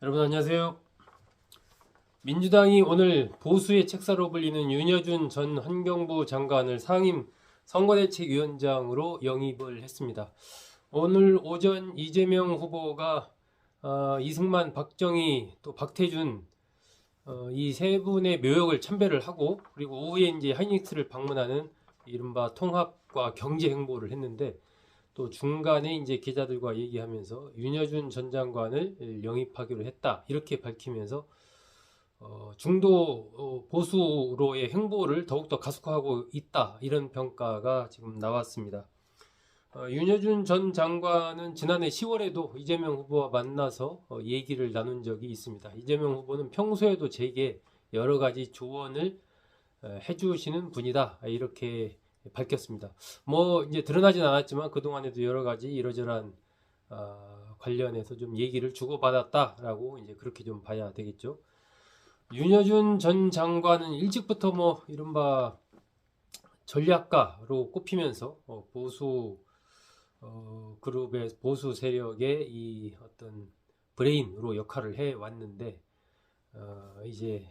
여러분 안녕하세요. 민주당이 오늘 보수의 책사로 불리는 윤여준 전 환경부 장관을 상임 선거대책위원장으로 영입을 했습니다. 오늘 오전 이재명 후보가 이승만, 박정희, 또 박태준 이 세 분의 묘역을 참배를 하고 그리고 오후에 이제 하이닉스를 방문하는 이른바 통합과 경제 행보를 했는데 또 중간에 이제 기자들과 얘기하면서 윤여준 전 장관을 영입하기로 했다 이렇게 밝히면서 중도 보수로의 행보를 더욱더 가속화하고 있다 이런 평가가 지금 나왔습니다. 윤여준 전 장관은 지난해 10월에도 이재명 후보와 만나서 얘기를 나눈 적이 있습니다. 이재명 후보는 평소에도 제게 여러 가지 조언을 해주시는 분이다 이렇게 밝혔습니다. 뭐 이제 드러나진 않았지만 그동안에도 여러 가지 이러저러한 관련해서 좀 얘기를 주고받았다라고 이제 그렇게 좀 봐야 되겠죠. 윤여준 전 장관은 일찍부터 뭐 이른바 전략가로 꼽히면서 보수 그룹의 보수 세력의 이 어떤 브레인으로 역할을 해 왔는데 이제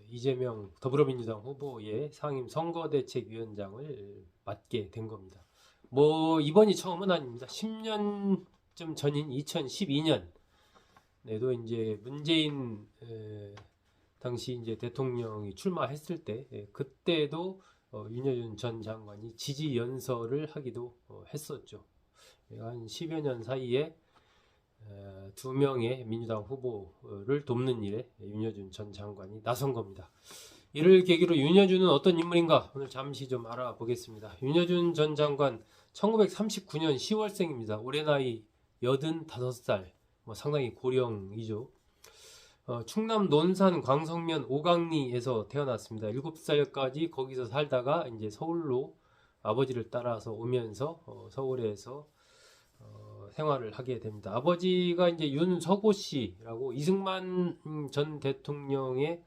이재명 더불어민주당 후보의 상임 선거대책위원장을 맡게 된 겁니다. 뭐 이번이 처음은 아닙니다. 10년쯤 전인 2012년에도 이제 문재인 당시 이제 대통령이 출마했을 때 그때도 윤여준 전 장관이 지지 연설을 하기도 했었죠. 한 10여 년 사이에 두 명의 민주당 후보를 돕는 일에 윤여준 전 장관이 나선 겁니다. 이를 계기로 윤여준은 어떤 인물인가 오늘 잠시 좀 알아보겠습니다. 윤여준 전 장관 1939년 10월생입니다. 올해 나이 85살, 뭐 상당히 고령이죠. 충남 논산 광성면 오강리에서 태어났습니다. 7살까지 거기서 살다가 이제 서울로 아버지를 따라서 오면서 서울에서 생활을 하게 됩니다. 아버지가 이제 윤서고 씨라고 이승만 전 대통령의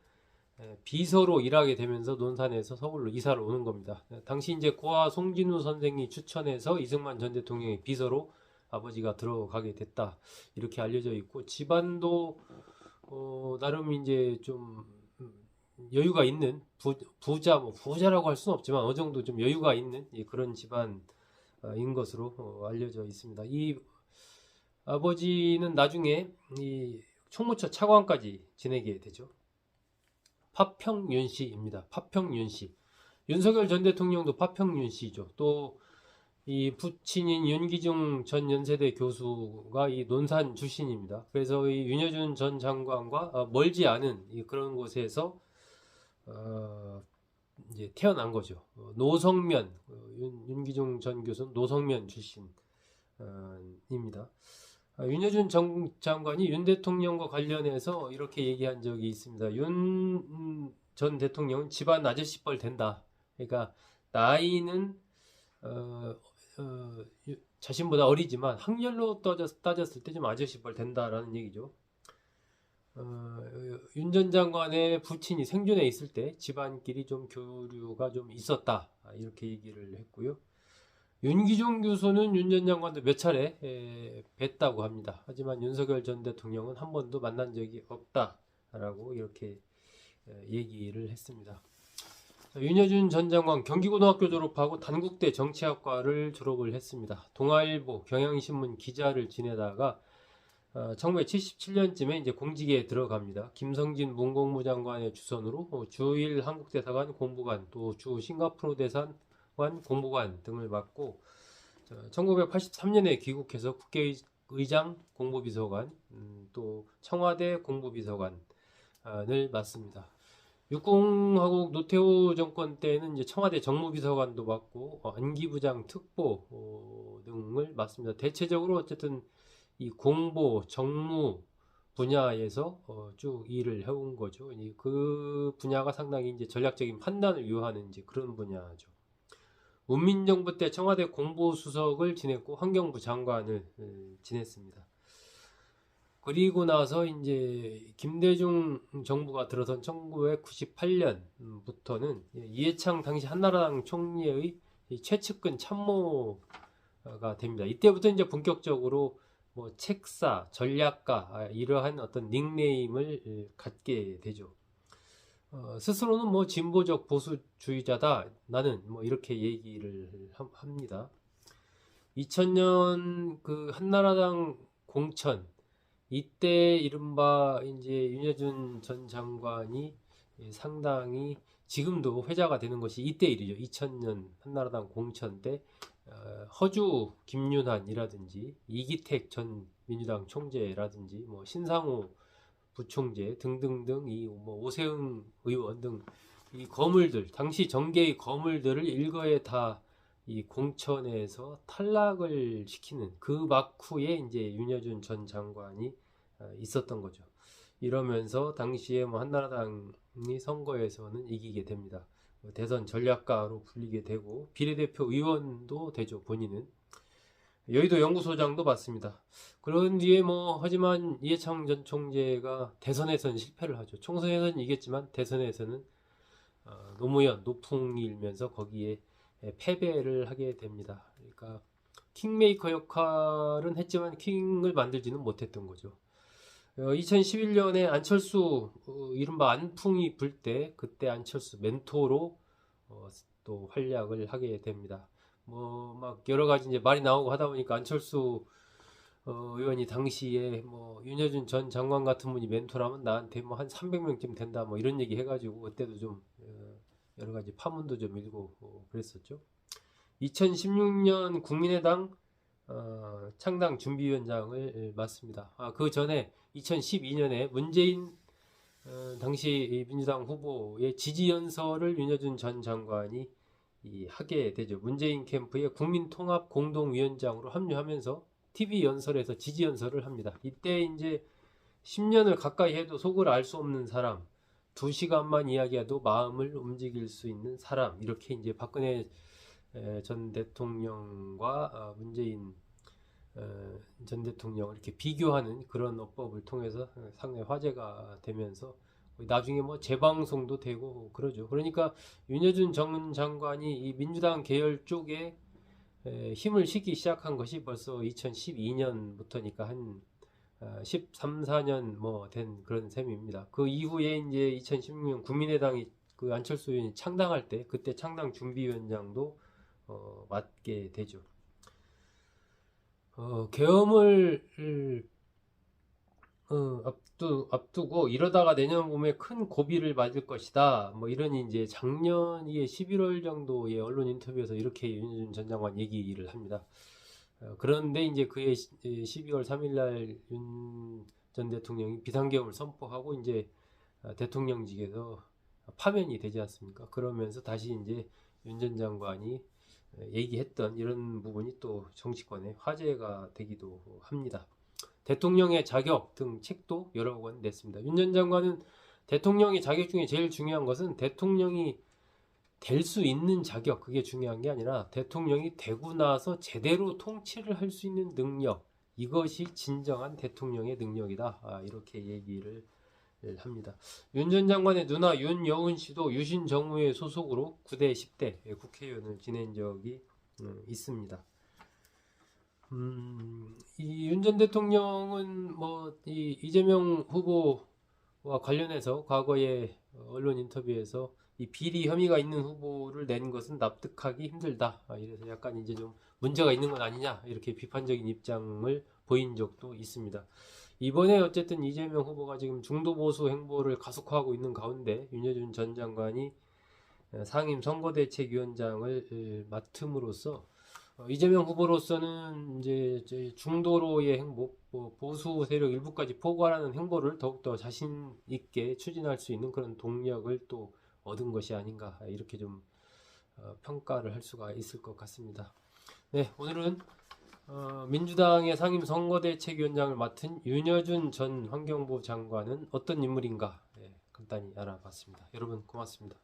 비서로 일하게 되면서 논산에서 서울로 이사를 오는 겁니다. 당시 이제 고아 송진우 선생이 추천해서 이승만 전 대통령의 비서로 아버지가 들어가게 됐다 이렇게 알려져 있고 집안도 나름 이제 좀 여유가 있는 부자 뭐 부자라고 할 수는 없지만 어느 정도 좀 여유가 있는 그런 집안인 것으로 알려져 있습니다. 이 아버지는 나중에 이 총무처 차관까지 지내게 되죠. 파평윤 씨입니다. 파평윤 씨. 윤석열 전 대통령도 파평윤 씨죠. 또 이 부친인 윤기중 전 연세대 교수가 이 논산 출신입니다. 그래서 이 윤여준 전 장관과 멀지 않은 그런 곳에서 이제 태어난 거죠. 노성면 윤기중 전 교수는 노성면 출신입니다. 윤여준 전 장관이 윤 대통령과 관련해서 이렇게 얘기한 적이 있습니다. 윤 전 대통령은 집안 아저씨뻘 된다. 그러니까 나이는 자신보다 어리지만 학렬로 따졌을 때 좀 아저씨뻘 된다라는 얘기죠. 윤 전 장관의 부친이 생존해 있을 때 집안끼리 좀 교류가 좀 있었다 이렇게 얘기를 했고요. 윤기종 교수는 윤 전 장관도 몇 차례 뵀다고 합니다. 하지만 윤석열 전 대통령은 한 번도 만난 적이 없다라고 이렇게 얘기를 했습니다. 윤여준 전 장관 경기고등학교 졸업하고 단국대 정치학과를 졸업을 했습니다. 동아일보, 경향신문 기자를 지내다가 1977년쯤에 이제 공직에 들어갑니다. 김성진 문공부 장관의 주선으로 주일 한국대사관 공보관, 또 주 싱가포르 대사관 공보관 등을 맡고 1983년에 귀국해서 국회의장 공보비서관, 또 청와대 공보비서관을 맡습니다. 육공화국 노태우 정권 때는 이제 청와대 정무비서관도 맡고 안기부장 특보 등을 맡습니다. 대체적으로 어쨌든 이 공보 정무 분야에서 쭉 일을 해온 거죠. 그 분야가 상당히 이제 전략적인 판단을 요하는 이제 그런 분야죠. 문민정부 때 청와대 공보수석을 지냈고 환경부 장관을 지냈습니다. 그리고 나서 이제 김대중 정부가 들어선 1998년부터는 이해창 당시 한나라당 총리의 최측근 참모가 됩니다. 이때부터 이제 본격적으로 뭐 책사, 전략가 이러한 어떤 닉네임을 갖게 되죠. 스스로는 뭐 진보적 보수주의자다 나는 뭐 이렇게 얘기를 합니다. 2000년 그 한나라당 공천 이때 이른바 이제 윤여준 전 장관이 상당히 지금도 회자가 되는 것이 이때 일이죠. 2000년 한나라당 공천 때 허주 김윤환이라든지 이기택 전 민주당 총재라든지 뭐 신상호 부총재 등등등 이 뭐 오세훈 의원 등 이 거물들 당시 정계의 거물들을 일거에 다 이 공천에서 탈락을 시키는 그 막후에 이제 윤여준 전 장관이 있었던 거죠. 이러면서 당시에 뭐 한나라당이 선거에서는 이기게 됩니다. 대선 전략가로 불리게 되고 비례대표 의원도 되죠. 본인은 여의도 연구소장도 맡습니다. 그런 뒤에 뭐 하지만 이해창 전 총재가 대선에서는 실패를 하죠. 총선에서는 이겼지만 대선에서는 노무현 노풍이 일면서 거기에 패배를 하게 됩니다. 그러니까 킹메이커 역할은 했지만 킹을 만들지는 못했던 거죠. 2011년에 안철수 이른바 안풍이 불 때 그때 안철수 멘토로 또 활약을 하게 됩니다. 뭐 막 여러 가지 이제 말이 나오고 하다 보니까 안철수 의원이 당시에 뭐 윤여준 전 장관 같은 분이 멘토라면 나한테 뭐 한 300명쯤 된다 뭐 이런 얘기 해가지고 그때도 좀 여러 가지 파문도 좀 일고 그랬었죠. 2016년 국민의당 창당 준비위원장을 맡습니다. 그 전에 2012년에 문재인 당시 민주당 후보의 지지연설을 윤여준 전 장관이 하게 되죠. 문재인 캠프의 국민통합공동위원장으로 합류하면서 TV 연설에서 지지연설을 합니다. 이때 이제 10년을 가까이 해도 속을 알 수 없는 사람, 2시간만 이야기해도 마음을 움직일 수 있는 사람, 이렇게 이제 박근혜 전 대통령과 문재인 전 대통령을 이렇게 비교하는 그런 어법을 통해서 상당히 화제가 되면서 나중에 뭐 재방송도 되고 그러죠. 그러니까 윤여준 전 장관이 이 민주당 계열 쪽에 힘을 싣기 시작한 것이 벌써 2012년부터니까 한 13, 14년 뭐 된 그런 셈입니다. 그 이후에 이제 2016년 국민의당이 그 안철수 의원이 창당할 때 그때 창당 준비위원장도 맡게 되죠. 계엄을 앞두고 이러다가 내년 봄에 큰 고비를 맞을 것이다. 뭐 이러니 이제 작년에 11월 정도의 언론 인터뷰에서 이렇게 윤여준 전 장관 얘기를 합니다. 그런데 이제 그해 12월 3일 날 윤 전 대통령이 비상계엄을 선포하고 이제 대통령직에서 파면이 되지 않습니까? 그러면서 다시 이제 윤 전 장관이 얘기했던 이런 부분이 또 정치권에 화제가 되기도 합니다. 대통령의 자격 등 책도 여러 권 냈습니다. 윤 전 장관은 대통령의 자격 중에 제일 중요한 것은 대통령이 될 수 있는 자격, 그게 중요한 게 아니라 대통령이 되고 나서 제대로 통치를 할 수 있는 능력, 이것이 진정한 대통령의 능력이다. 이렇게 얘기를 합니다. 윤 전 장관의 누나 윤여은 씨도 유신 정무회 소속으로 9대 10대 국회의원을 지낸 적이 있습니다. 이 윤 전 대통령은 뭐 이 이재명 후보와 관련해서 과거에 언론 인터뷰에서 이 비리 혐의가 있는 후보를 낸 것은 납득하기 힘들다. 이래서 약간 이제 좀 문제가 있는 건 아니냐 이렇게 비판적인 입장을 보인 적도 있습니다. 이번에 어쨌든 이재명 후보가 지금 중도 보수 행보를 가속화하고 있는 가운데 윤여준 전 장관이 상임 선거대책위원장을 맡음으로써 이재명 후보로서는 이제 중도로의 행보, 보수 세력 일부까지 포괄하는 행보를 더욱더 자신 있게 추진할 수 있는 그런 동력을 또 얻은 것이 아닌가 이렇게 좀 평가를 할 수가 있을 것 같습니다. 네, 오늘은 민주당의 상임 선거대책위원장을 맡은 윤여준 전 환경부 장관은 어떤 인물인가 간단히 알아봤습니다. 여러분 고맙습니다.